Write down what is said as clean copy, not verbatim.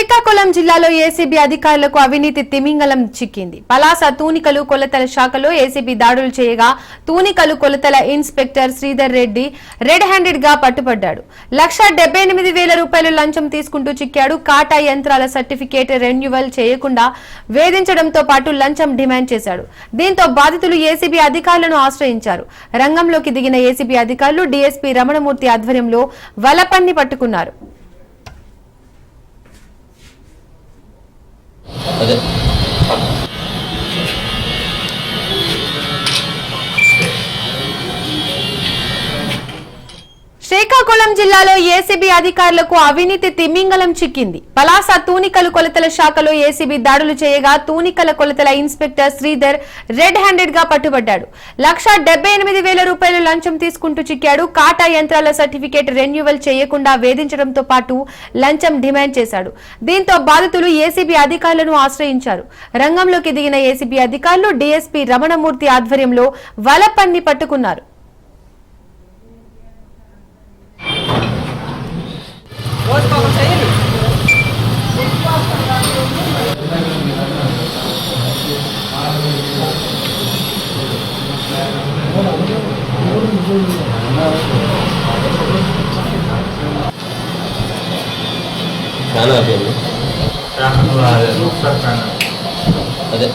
శ్రీకాకుళం జిల్లాలో ఏసీబీ అధికారులకు అవినీతి తిమింగలం చిక్కింది. పలాస తూనికలు కొలతల శాఖలో ఏసీబీ దాడులు చేయగా తూనికలు కొలతల inspector Sridhar Reddy red handed గా పట్టుబడ్డాడు. 1,78,000 రూపాయలు లంచం తీసుకుంటూ చిక్కాడు. కాటా యంత్రాల సర్టిఫికేట్ రెన్యువల్ చేయకుండా వేధించడంతో పాటు లంచం డిమాండ్ చేశాడు. దీంతో బాధితులు ఏసీబీ అధికారులను ఆశ్రయించారు. రంగంలోకి దిగిన ఏసీబీ అధికారులు డీఎస్పీ రమణమూర్తి ఆధ్వర్యంలో వలపన్ని పట్టుకున్నారు. శ్రీకాకుళం జిల్లాలో ఏసీబీ అధికారులకు అవినీతి తిమింగలం చిక్కింది. పలాస తూనికలు కొలతల శాఖలో ఏసీబీ దాడులు చేయగా తూనికల కొలతల ఇన్స్పెక్టర్ శ్రీధర్ రెడ్ హ్యాండెడ్ గా పట్టుబడ్డాడు. 1,78,000 రూపాయలు లంచం తీసుకుంటూ చిక్కాడు. కాటా యంత్రాల సర్టిఫికేట్ రెన్యువల్ చేయకుండా వేధించడంతో పాటు లంచం డిమాండ్ చేశాడు. దీంతో బాధితులు ఏసీబీ అధికారులను ఆశ్రయించారు. రంగంలోకి దిగిన ఏసీబీ అధికారులు డీఎస్పీ రమణమూర్తి ఆధ్వర్యంలో వలపన్ని పట్టుకున్నారు. అదే